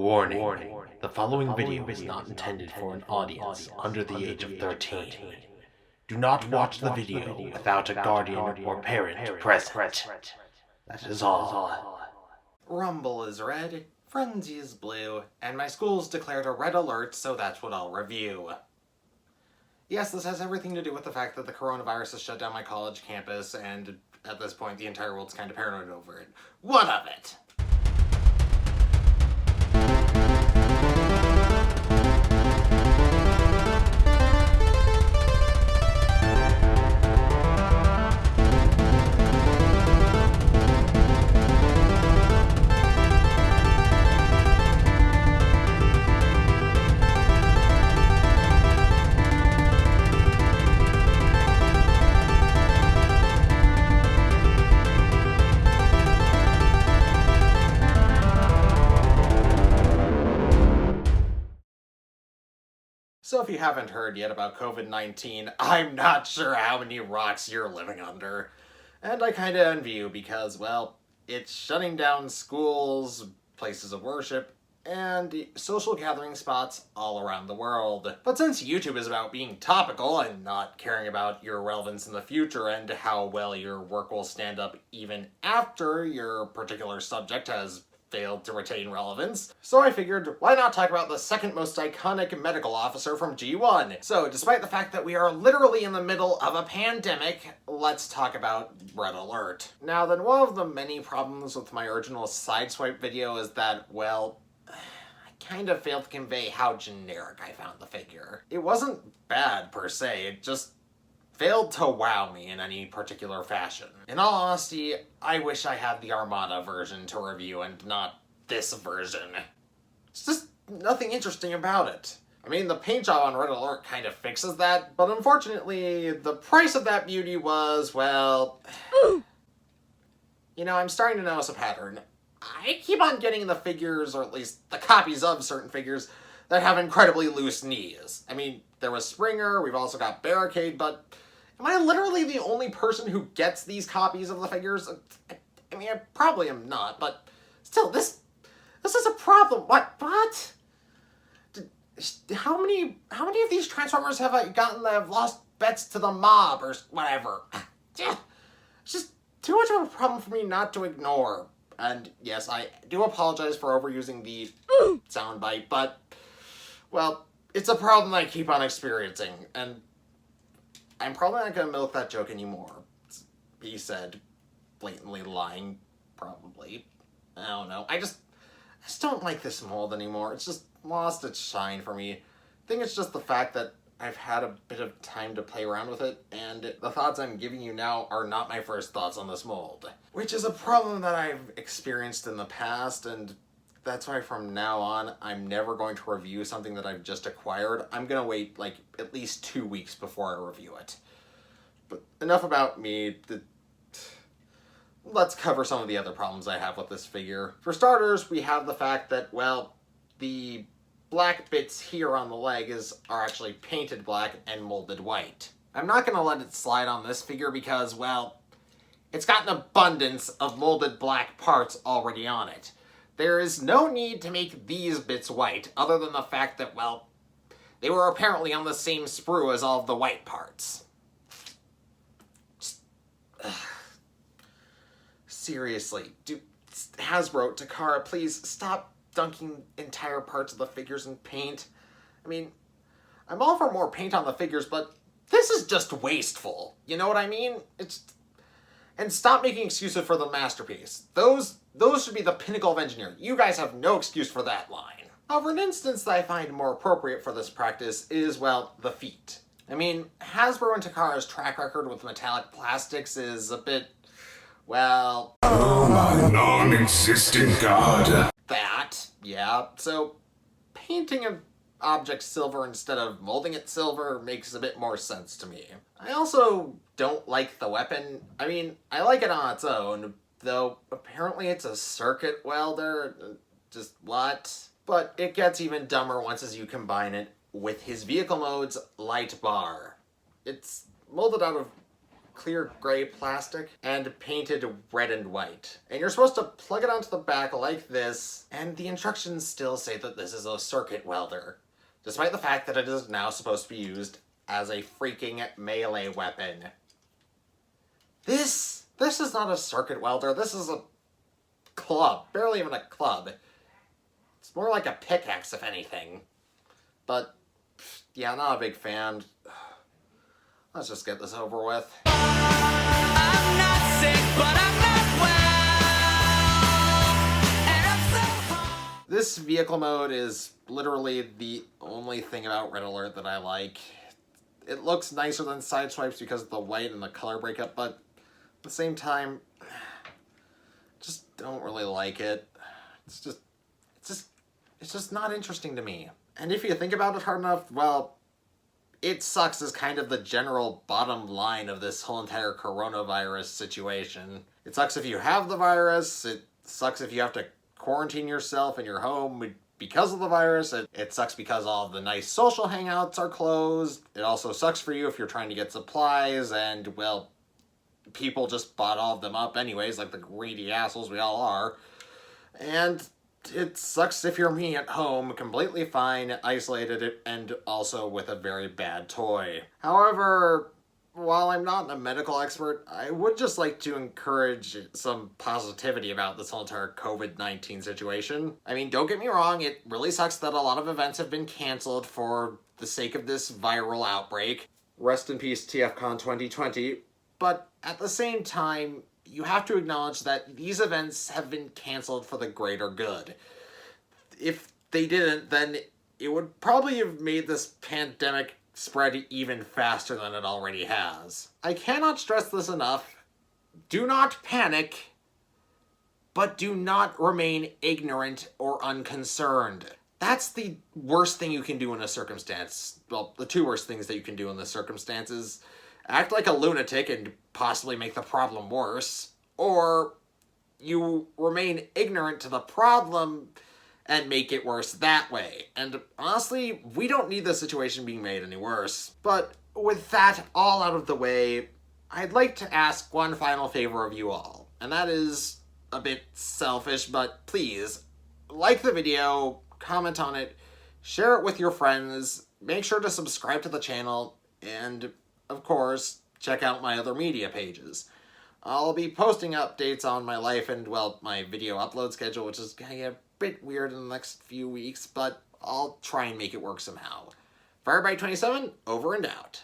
Warning. The following video is not intended for an audience under the age of 13. Do not watch the video without a guardian or parent present. That is all. Rumble is red, Frenzy is blue, and my school's declared a red alert, so that's what I'll review. Yes, this has everything to do with the fact that the coronavirus has shut down my college campus, and at this point the entire world's kind of paranoid over it. What of it? So if you haven't heard yet about COVID-19, I'm not sure how many rocks you're living under. And I kinda envy you because, well, it's shutting down schools, places of worship, and social gathering spots all around the world. But since YouTube is about being topical and not caring about your relevance in the future and how well your work will stand up even after your particular subject has failed to retain relevance. So I figured, why not talk about the second most iconic medical officer from G1? So despite the fact that we are literally in the middle of a pandemic, let's talk about Red Alert. Now then, one of the many problems with my original Sideswipe video is that, well, I kind of failed to convey how generic I found the figure. It wasn't bad per se, it just failed to wow me in any particular fashion. In all honesty, I wish I had the Armada version to review and not this version. It's just nothing interesting about it. I mean, the paint job on Red Alert kind of fixes that, but unfortunately, the price of that beauty was, well... You know, I'm starting to notice a pattern. I keep on getting the figures, or at least the copies of certain figures, that have incredibly loose knees. I mean, there was Springer, we've also got Barricade, but am I literally the only person who gets these copies of the figures? I mean, I probably am not, but still, this is a problem. What? How many of these Transformers have I gotten that have lost bets to the mob or whatever? It's just too much of a problem for me not to ignore. And yes, I do apologize for overusing the soundbite, but, well, it's a problem I keep on experiencing, and I'm probably not going to milk that joke anymore. He said, blatantly lying, probably. I don't know. I just don't like this mold anymore. It's just lost its shine for me. I think it's just the fact that I've had a bit of time to play around with it, and the thoughts I'm giving you now are not my first thoughts on this mold. Which is a problem that I've experienced in the past, and that's why from now on, I'm never going to review something that I've just acquired. I'm gonna wait, like, at least 2 weeks before I review it. But enough about me. Let's cover some of the other problems I have with this figure. For starters, we have the fact that, well, the black bits here on the leg are actually painted black and molded white. I'm not gonna let it slide on this figure because, well, it's got an abundance of molded black parts already on it. There is no need to make these bits white, other than the fact that, well, they were apparently on the same sprue as all of the white parts. Seriously, Hasbro, Takara, please stop dunking entire parts of the figures in paint. I mean, I'm all for more paint on the figures, but this is just wasteful. You know what I mean? And stop making excuses for the masterpiece. Those should be the pinnacle of engineering. You guys have no excuse for that line. However, an instance that I find more appropriate for this practice is, well, the feet. I mean, Hasbro and Takara's track record with metallic plastics is a bit, well... Oh, my non-existent god. That, yeah. So, painting an object silver instead of molding it silver makes a bit more sense to me. I also don't like the weapon. I mean, I like it on its own, though apparently it's a circuit welder. Just what? But it gets even dumber once as you combine it with his vehicle mode's light bar. It's molded out of clear gray plastic and painted red and white. And you're supposed to plug it onto the back like this, and the instructions still say that this is a circuit welder, despite the fact that it is now supposed to be used as a freaking melee weapon. This is not a circuit welder, this is a club. Barely even a club. It's more like a pickaxe, if anything. But, yeah, not a big fan. Let's just get this over with. I'm not sick, but I'm not well, and I'm so This vehicle mode is literally the only thing about Red Alert that I like. It looks nicer than Sideswipes because of the white and the color breakup, but at the same time, just don't really like it. It's just not interesting to me. And if you think about it hard enough, well, it sucks as kind of the general bottom line of this whole entire coronavirus situation. It sucks if you have the virus, it sucks if you have to quarantine yourself in your home because of the virus, it sucks because all of the nice social hangouts are closed. It also sucks for you if you're trying to get supplies and, well, people just bought all of them up anyways, like the greedy assholes we all are. And it sucks if you're me at home, completely fine, isolated, and also with a very bad toy. However, while I'm not a medical expert, I would just like to encourage some positivity about this whole entire COVID-19 situation. I mean, don't get me wrong, it really sucks that a lot of events have been canceled for the sake of this viral outbreak. Rest in peace, TFCon 2020. But at the same time, you have to acknowledge that these events have been canceled for the greater good. If they didn't, then it would probably have made this pandemic spread even faster than it already has. I cannot stress this enough. Do not panic, but do not remain ignorant or unconcerned. That's the worst thing you can do in a circumstance. Well, the two worst things that you can do in this circumstance is act like a lunatic and possibly make the problem worse, or you remain ignorant to the problem and make it worse that way. And honestly, we don't need the situation being made any worse. But with that all out of the way, I'd like to ask one final favor of you all, and that is a bit selfish, but please, like the video, comment on it, share it with your friends, make sure to subscribe to the channel, and of course, check out my other media pages. I'll be posting updates on my life and, well, my video upload schedule, which is gonna get a bit weird in the next few weeks, but I'll try and make it work somehow. Firebite27, over and out.